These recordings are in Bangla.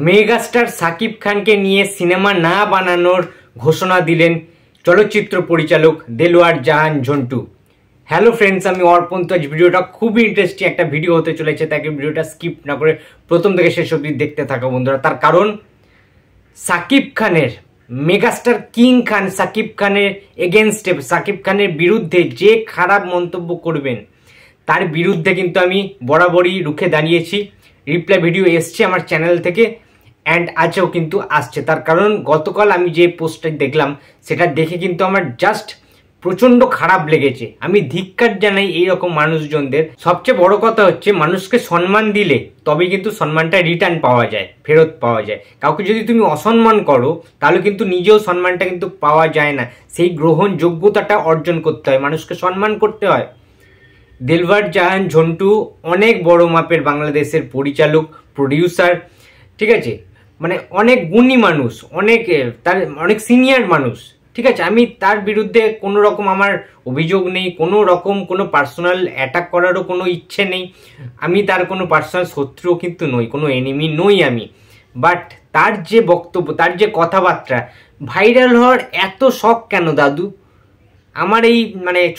মেগাস্টার সাকিব খানকে নিয়ে সিনেমা না বানানোর ঘোষণা দিলেন চলচ্চিত্র পরিচালক দেলোয়ার জাহান ঝন্টু। হ্যালো ফ্রেন্ডস, আমি অর্পণ। তো আজ ভিডিওটা খুবই ইন্টারেস্টিং একটা ভিডিও হতে চলেছে, তাকে ভিডিওটা স্কিপ না করে প্রথম থেকে শেষ অবধি দেখতে থাকো বন্ধুরা। তার কারণ সাকিব খানের মেগাস্টার কিং খান সাকিব খানের এগেনস্টে, সাকিব খানের বিরুদ্ধে যে খারাপ মন্তব্য করবেন তার বিরুদ্ধে কিন্তু আমি বরাবরই রুখে দাঁড়িয়েছি। রিপ্লাই ভিডিও এসছে আমার চ্যানেল থেকে অ্যান্ড আজও কিন্তু আসছে। তার কারণ গতকাল আমি যে পোস্টটা দেখলাম সেটা দেখে কিন্তু আমার জাস্ট প্রচণ্ড খারাপ লেগেছে। আমি ধিক্কার জানাই এইরকম মানুষজনদের। সবচেয়ে বড় কথা হচ্ছে মানুষকে সম্মান দিলে তবেই কিন্তু সম্মানটা রিটার্ন পাওয়া যায়, ফেরত পাওয়া যায়। কাউকে যদি তুমি অসম্মান করো তাহলে কিন্তু নিজেও সম্মানটা কিন্তু পাওয়া যায় না। সেই গ্রহণযোগ্যতাটা অর্জন করতে হয়, মানুষকে সম্মান করতে হয়। দেলোয়ার জাহান ঝন্টু অনেক বড় মাপের বাংলাদেশের পরিচালক, প্রডিউসার, ঠিক আছে, মানে অনেক গুণী মানুষ, তার অনেক সিনিয়র মানুষ, ঠিক আছে। আমি তার বিরুদ্ধে কোনো রকম আমার অভিযোগ নেই, কোনো রকম কোনো পার্সোনাল অ্যাটাক করারও কোনো ইচ্ছে নেই। আমি তার কোনো পার্সোনাল শত্রুও কিন্তু নই, কোনো এনিমি নই আমি। বাট তার যে বক্তব্য, তার যে কথাবার্তা, ভাইরাল হওয়ার এত শখ কেন দাদু? আমার এই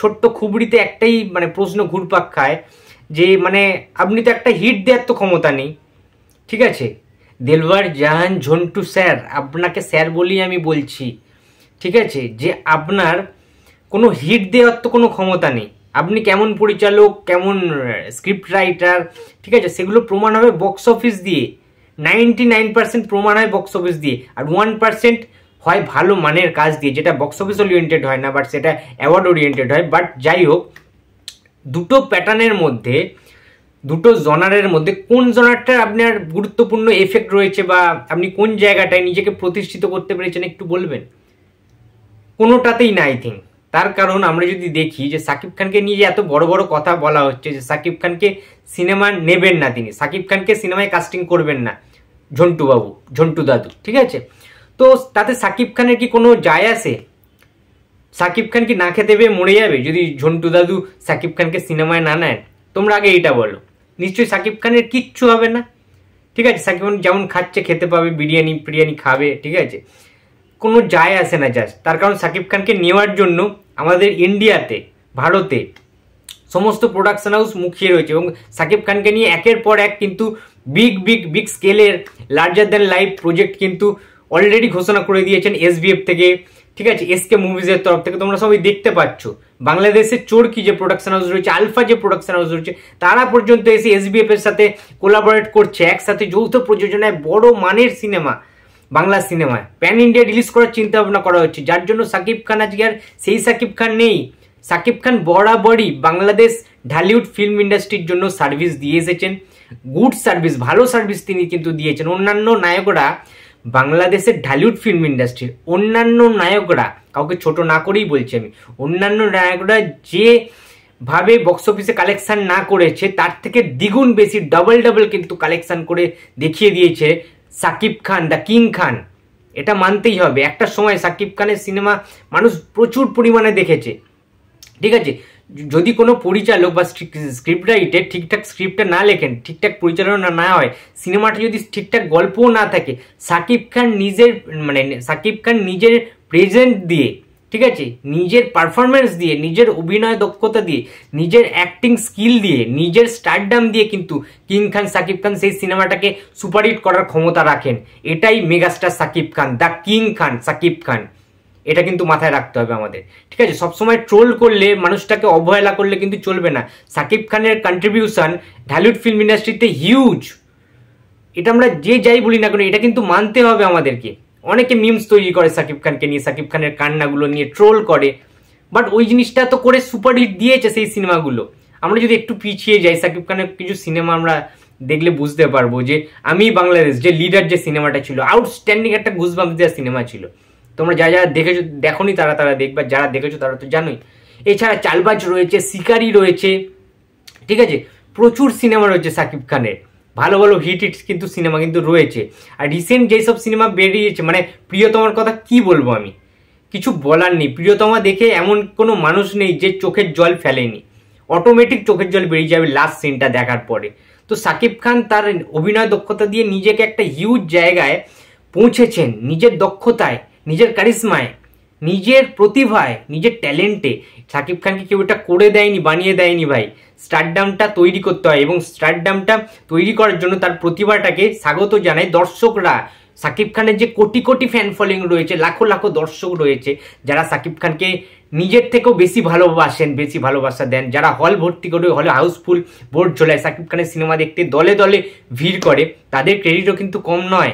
ছোট্ট খুবড়িতে একটাই প্রশ্ন ঘুরপাক খায় যে আপনি তো একটা হিট দেওয়ার তো ক্ষমতা নেই, ঠিক আছে। দেলোয়ার জাহান ঝন্টু স্যার, আপনাকে স্যার বলেই আমি বলছি, ঠিক আছে, যে আপনার কোনো হিট দেওয়ার তো কোনো ক্ষমতা নেই। আপনি কেমন পরিচালক, কেমন স্ক্রিপ্ট রাইটার, ঠিক আছে, সেগুলো প্রমাণ হবে বক্স অফিস দিয়ে। 99% প্রমাণ হয় বক্স অফিস দিয়ে, আর 1% হয় ভালো মানের কাজ দিয়ে, যেটা বক্স অফিস ওরিয়েন্টেড হয় না, বাট সেটা অ্যাওয়ার্ড ওরিয়েন্টেড হয়। বাট যাই হোক, দুটো প্যাটার্নের মধ্যে, দুটো জনারের মধ্যে কোন জনারটার আপনার গুরুত্বপূর্ণ এফেক্ট রয়েছে, বা আপনি কোন জায়গাটায় নিজেকে প্রতিষ্ঠিত করতে পেরেছেন একটু বলবেন? কোনোটাতেই না, আই থিঙ্ক। তার কারণ আমরা যদি দেখি যে সাকিব খানকে নিয়ে যে এত বড় বড় কথা বলা হচ্ছে যে সাকিব খানকে সিনেমা নেবেন না, তিনি সাকিব খানকে সিনেমায় কাস্টিং করবেন না ঝন্টু বাবু, ঝন্টু দাদু, ঠিক আছে। তো তাতে সাকিব খানের কি কোনো যায় আসে? সাকিব খান কি না খেতে পেয়ে মরে যাবে যদি ঝন্টু দাদু সাকিব খানকে সিনেমায় না নেন? তোমরা আগে এইটা বলো। নিশ্চয়ই সাকিব খানের কিচ্ছু হবে না, ঠিক আছে। সাকিব খান যেমন খাচ্ছে খেতে পাবে, বিরিয়ানি খাবে, ঠিক আছে, কোনো যায় আসে না জাস্ট। তার কারণ সাকিব খানকে নেওয়ার জন্য আমাদের ইন্ডিয়াতে, ভারতে সমস্ত প্রোডাকশন হাউস মুখিয়ে রয়েছে, এবং সাকিব খানকে নিয়ে একের পর এক কিন্তু বিগ স্কেলের লার্জার দ্যান লাইফ প্রজেক্ট কিন্তু অলরেডি ঘোষণা করে দিয়েছেন এসবিএফ থেকে, ঠিক আছে, এসকে মুভিজের তরফ থেকে। তোমরা সবাই দেখতে পাচ্ছ বাংলাদেশের চোরকি যে প্রোডাকশন হাউস রয়েছে, আলফা যে প্রোডাকশন হাউস রয়েছে, তারা পর্যন্ত এসে এসবিএফ এর সাথে কোলাবোরেট করছে, একসাথে যৌথ প্রযোজনায় বড় মানের সিনেমা, বাংলা সিনেমায় প্যান ইন্ডিয়া রিলিজ করার চিন্তা ভাবনা করা হচ্ছে। যার জন্য সাকিব খান আজকে আর সেই সাকিব খান নেই। সাকিব খান বরাবরই বাংলাদেশ ঢালিউড ফিল্ম ইন্ডাস্ট্রির জন্য সার্ভিস দিয়ে এসেছেন, গুড সার্ভিস, ভালো সার্ভিস তিনি কিন্তু দিয়েছেন। অন্যান্য নায়করা, বাংলাদেশের ঢালিউড ফিল্ম ইন্ডাস্ট্রির অন্যান্য নায়করা, কাউকে ছোট না করেই বলছি আমি, অন্যান্য নায়করা যে ভাবে বক্স অফিসে কালেকশন না করেছে তার থেকে দ্বিগুণ বেশি, ডাবল কিন্তু কালেকশন করে দেখিয়ে দিয়েছে সাকিব খান, দ্য কিং খান। এটা মানতেই হবে। একটা সময় সাকিব খানের সিনেমা মানুষ প্রচুর পরিমাণে দেখেছে, ঠিক আছে। যদি কোনো পরিচালক বা স্ক্রিপ্ট রাইটার ঠিকঠাক স্ক্রিপ্টটা না লেখেন, ঠিকঠাক পরিচালনা না হয়, সিনেমাটা যদি ঠিকঠাক গল্পও না থাকে, সাকিব খান নিজের প্রেজেন্ট দিয়ে, ঠিক আছে, নিজের পারফরমেন্স দিয়ে, নিজের অভিনয় দক্ষতা দিয়ে, নিজের অ্যাক্টিং স্কিল দিয়ে, নিজের স্টারডাম দিয়ে কিন্তু কিং খান সাকিব খান সেই সিনেমাটাকে সুপারহিট করার ক্ষমতা রাখেন। এটাই megastar Shakib Khan, the king Khan Shakib Khan. এটা কিন্তু মাথায় রাখতে হবে আমাদের, ঠিক আছে। সবসময় ট্রোল করলে, মানুষটাকে অবহেলা করলে কিন্তু চলবে না। সাকিব খানের কন্ট্রিবিউশন ঢালিউড ফিল্ম ইন্ডাস্ট্রিতে হিউজ। এটা আমরা যে যাই বলি না কেন, এটা কিন্তু মানতে হবে আমাদেরকে। অনেকে মিমস তৈরি করে সাকিব খানকে নিয়ে, সাকিব খানের কান্নাগুলো নিয়ে ট্রোল করে, বাট ওই জিনিসটা তো করে সুপারহিট দিয়েছে সেই সিনেমাগুলো। আমরা যদি একটু পিছিয়ে যাই, সাকিব খানের কিছু সিনেমা আমরা দেখলে বুঝতে পারবো যে আমি বাংলাদেশ, যে লিডার, যে সিনেমাটা ছিল আউটস্ট্যান্ডিং, একটা গুজবাম্পস দেওয়া সিনেমা ছিল। তোমরা যারা দেখেছো, দেখোনি তারা দেখবা, যারা দেখেছো তারা তো জানোই। এছাড়া চালবাজ রয়েছে, শিকারি রয়েছে, ঠিক আছে, প্রচুর সিনেমা রয়েছে সাকিব খানের, ভালো ভালো হিট কিন্তু সিনেমা কিন্তু রয়েছে। আর রিসেন্ট যেসব সিনেমা বেরিয়েছে, প্রিয়তমার কথা কি বলবো আমি, কিছু বলার নেই। প্রিয়তমা দেখে এমন কোনো মানুষ নেই যে চোখের জল ফেলেনি, অটোমেটিক চোখের জল বেরিয়ে যাবে লাস্ট সিনটা দেখার পরে। তো সাকিব খান তার অভিনয় দক্ষতা দিয়ে নিজেকে একটা হিউজ জায়গায় পৌঁছেছেন, নিজের দক্ষতায়, নিজের কারিশমায়, নিজের প্রতিভায়, নিজের ট্যালেন্টে। সাকিব খানকে কেউ এটা করে দেয়নি, বানিয়ে দেয়নি ভাই। স্টারডামটা তৈরি করতে হয় এবং স্টারডামটা তৈরি করার জন্য তার প্রতিভাটাকে স্বাগত জানায় দর্শকরা। সাকিব খানের যে কোটি কোটি ফ্যান ফলোয়িং রয়েছে, লাখো লাখো দর্শক রয়েছে যারা সাকিব খানকে নিজের থেকেও বেশি ভালোবাসেন, বেশি ভালোবাসা দেন, যারা হল ভর্তি করে, হলে হাউসফুল বোর্ড ঝোলায় সাকিব খানের সিনেমা দেখতে দলে দলে ভিড় করে, তাদের ক্রেডিটও কিন্তু কম নয়,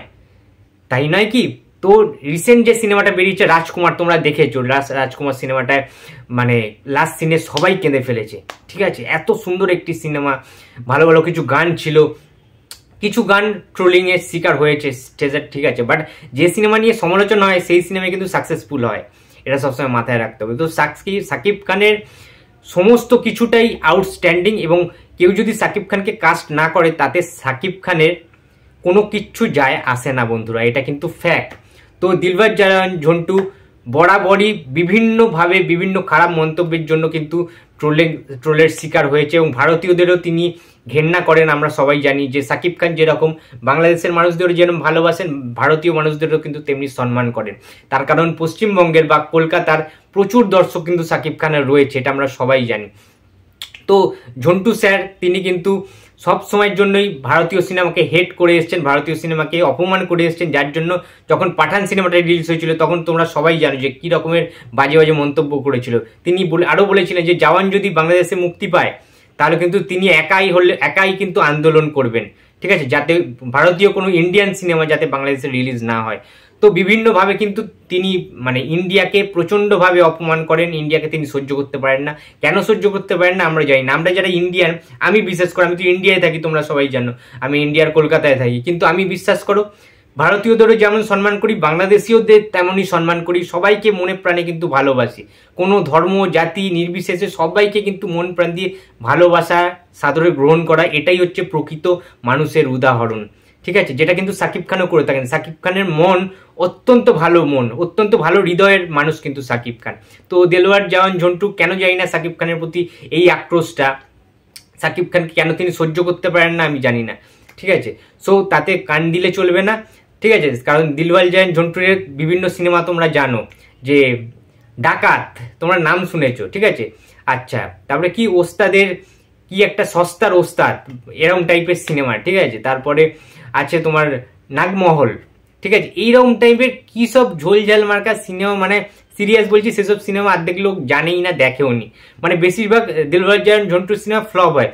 তাই নয় কি? তো রিসেন্ট যে সিনেমাটা বেরিয়েছে রাজকুমার, তোমরা দেখেছো রাজকুমার সিনেমাটায় মানে লাস্ট সিনে সবাই কেঁদে ফেলেছে, ঠিক আছে? এত সুন্দর একটি সিনেমা, ভালো ভালো কিছু গান ছিল, কিছু গান ট্রোলিং এর শিকার হয়েছে স্টেজার, ঠিক আছে, বাট যে সিনেমা নিয়ে সমালোচনা হয় সেই সিনেমা কিন্তু সাকসেসফুল হয়, এটা সবসময় মাথায় রাখতে হবে। তো সাকিব খানের সমস্ত কিছুটাই আউটস্ট্যান্ডিং এবং কেউ যদি সাকিব খানকে কাস্ট না করে তাতে সাকিব খানের কোনো কিচ্ছু যায় আসে না বন্ধুরা, এটা কিন্তু ফ্যাক্ট। তো দিলবার জামান ঝন্টু বরাবরই বিভিন্নভাবে বিভিন্ন খারাপ মন্তব্যের জন্য কিন্তু ট্রোলের শিকার হয়েছে এবং ভারতীয়দেরও তিনি ঘেন্না করেন। আমরা সবাই জানি যে সাকিব খান যেরকম বাংলাদেশের মানুষদেরও যেরকম ভালোবাসেন, ভারতীয় মানুষদেরও কিন্তু তেমনি সম্মান করেন। তার কারণ পশ্চিমবঙ্গের বা কলকাতার প্রচুর দর্শক কিন্তু সাকিব খানের রয়েছে, এটা আমরা সবাই জানি। তো ঝন্টু স্যার তিনি কিন্তু সব সময়ের জন্যই ভারতীয় সিনেমাকে হেট করে এসছেন, ভারতীয় সিনেমাকে অপমান করে এসছেন, যার জন্য যখন পাঠান সিনেমাটা রিলিজ হয়েছিল তখন তোমরা সবাই জানো যে কী রকমের বাজে বাজে মন্তব্য করেছিল। তিনি আরও বলেছিলেন যে জওয়ান যদি বাংলাদেশে মুক্তি পায় তাহলে কিন্তু তিনি একাই কিন্তু আন্দোলন করবেন, ঠিক আছে, যাতে ভারতীয় কোনো ইন্ডিয়ান সিনেমা যাতে বাংলাদেশে রিলিজ না হয়। তো বিভিন্নভাবে কিন্তু তিনি মানে ইন্ডিয়াকে প্রচণ্ডভাবে অপমান করেন, ইন্ডিয়াকে তিনি সহ্য করতে পারেন না। কেন সহ্য করতে পারেন না আমরা জানি না, আমরা যারা ইন্ডিয়ান, আমি বিশেষ করে, আমি তো ইন্ডিয়ায় থাকি, তোমরা সবাই জানো আমি ইন্ডিয়ার কলকাতায় থাকি, কিন্তু আমি বিশ্বাস করো ভারতীয়দেরও যেমন সম্মান করি, বাংলাদেশিওদের তেমনই সম্মান করি, সবাইকে মনে প্রাণে কিন্তু ভালোবাসি, কোনো ধর্ম জাতি নির্বিশেষে সবাইকে কিন্তু মন প্রাণ দিয়ে ভালোবাসা সাদরে গ্রহণ করা, এটাই হচ্ছে প্রকৃত মানুষের উদাহরণ, ঠিক আছে, যেটা কিন্তু সাকিব খানও করে থাকেন। সাকিব খানের মন অত্যন্ত ভালো, অত্যন্ত ভালো হৃদয়ের মানুষ কিন্তু সাকিব খান। তো দেলোয়ার জামান ঝন্টু কেন জানি না সাকিব খানের প্রতি এই আক্রোশটা, সাকিব খানকে কেন তিনি সহ্য করতে পারেন না আমি জানি না, ঠিক আছে। সো তাতে কান দিলে চলবে না, ঠিক আছে, কারণ দিলওয়ার জামান ঝন্টুর বিভিন্ন সিনেমা তোমরা জানো, যে ডাকাত তোমরা নাম শুনেছো, ঠিক আছে, আচ্ছা, তারপরে কি ওস্তাদের কি একটা সস্তার ওস্তাদ এরকম টাইপের সিনেমা, ঠিক আছে, তারপরে আছে তোমার নাগমহল, ঠিক আছে, এইরকম টাইপের কি সব ঝোলঝাল মার্কা সিনেমা, মানে সিরিয়াস বলছি, সেসব সিনেমা অর্ধেক লোক জানেই না, দেখেও নি, মানে বেশিরভাগ দিলওয়ার জামান ঝন্টুর সিনেমা ফ্লপ হয়।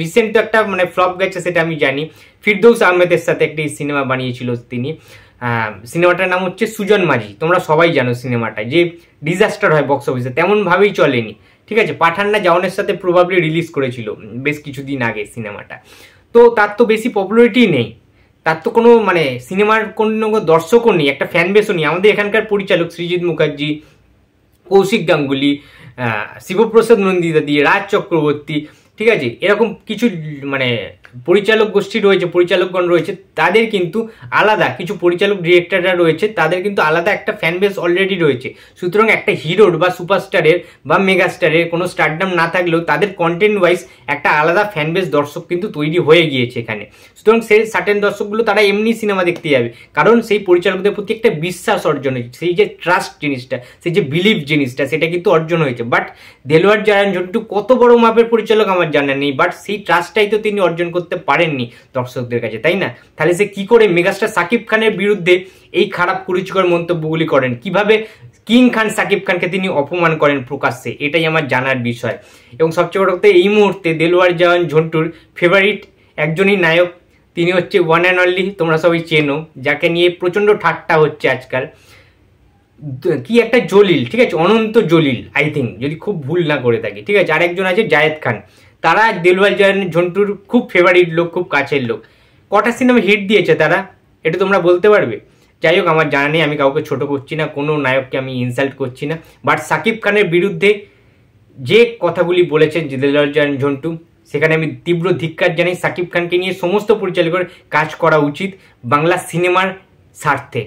রিসেন্ট তো একটা মানে ফ্লপ গেছে সেটা আমি জানি, ফিরদৌস আহমেদের সাথে একটি সিনেমা বানিয়েছিল তিনি, সিনেমাটার নাম হচ্ছে সুজন মাঝি, তোমরা সবাই জানো সিনেমাটা যে ডিজাস্টার হয় বক্স অফিসে, তেমনভাবেই চলেনি, ঠিক আছে। পাঠান না জাওয়ানের সাথে প্রবাবলি রিলিজ করেছিল বেশ কিছুদিন আগে সিনেমাটা, তো তার তো বেশি পপুলারিটি নেই, তার তো কোনো মানে সিনেমার কোনো দর্শকও নেই, একটা ফ্যান বেসও নেই। আমাদের এখানকার পরিচালক সৃজিত মুখার্জি, কৌশিক গাঙ্গুলি, শিবপ্রসাদ নন্দিতাদি, রাজ চক্রবর্তী, ঠিক আছে, এরকম কিছু মানে পরিচালক গোষ্ঠী রয়েছে, পরিচালকগণ রয়েছে, তাদের কিন্তু আলাদা কিছু পরিচালক ডিরেক্টররা রয়েছে, তাদের কিন্তু আলাদা একটা ফ্যান বেস অলরেডি রয়েছে। সুতরাং একটা হিরোর বা সুপারস্টারের বা মেগাস্টারের কোনো স্টারডাম না থাকলেও তাদের কন্টেন্ট ওয়াইজ একটা আলাদা ফ্যান বেস দর্শক কিন্তু তৈরি হয়ে গিয়েছে এখানে। সুতরাং সেই সার্টেন দর্শকগুলো তারা এমনি সিনেমা দেখতে যাবে, কারণ সেই পরিচালকদের প্রতি একটা বিশ্বাস অর্জন হয়েছে, সেই যে ট্রাস্ট জিনিসটা, সেই যে বিলিভ জিনিসটা, সেটা কিন্তু অর্জন হয়েছে। বাট দেলোয়ার জামান ঝন্টু কত বড় মাপের পরিচালক আমার জানা নেই, বাট সেই ট্রাস্টটাই তো তিনি অর্জন করতে পারেননি দর্শকদের কাছে, তাই না? তাহলে সে কি করে মেগাস্টার সাকিব খানের বিরুদ্ধে এই খারাপ কুরুচিকর মন্তব্যগুলি করেন, কিভাবে কিং খান সাকিব খানকে তিনি অপমান করেন প্রকাশ্যে, এটাই আমার জানার বিষয়। এবং সবচেয়ে বড় কথা, এই মুহূর্তে দেলোয়ার জামান ঝন্টুর ফেভারিট একজনই নায়ক, তিনি হচ্ছে ওয়ান অ্যান্ড অনলি, তোমরা সবাই চেনো, যাকে নিয়ে প্রচন্ড ঠাট্টা হচ্ছে আজকাল, কি একটা জলিল, ঠিক আছে, অনন্ত জলিল আই থিঙ্ক, যদি খুব ভুল না করে থাকি, ঠিক আছে, আরেকজন আছে জায়েদ খান, তারা দেলোয়ার জামান ঝন্টুর খুব ফেভারিট লোক, খুব কাছের লোক। কটা সিনেমা হিট দিয়েছে তারা, এটা তোমরা বলতে পারবে? যাই হোক, আমার জানা নেই, আমি কাউকে ছোট করছি না, কোনো নায়ককে আমি ইনসাল্ট করছি না, বাট সাকিব খানের বিরুদ্ধে যে কথাগুলি বলেছেন দেলোয়ার জামান ঝন্টু, সেখানে আমি তীব্র ধিক্কার জানাই। সাকিব খানকে নিয়ে সমস্ত পরিচালকের কাজ করা উচিত বাংলা সিনেমার স্বার্থে।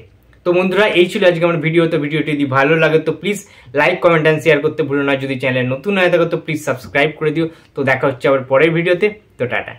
তো বন্ধুরা, এই ছিল আজকে আমার ভিডিও। তো ভিডিওটি যদি ভালো লাগে তো please like, comment and share করতে ভুলো না। যদি চ্যানেলে নতুন হয়ে থাকে তো প্লিজ সাবস্ক্রাইব করে দিও। তো দেখা হচ্ছে আবার পরের ভিডিওতে। তো টাটা।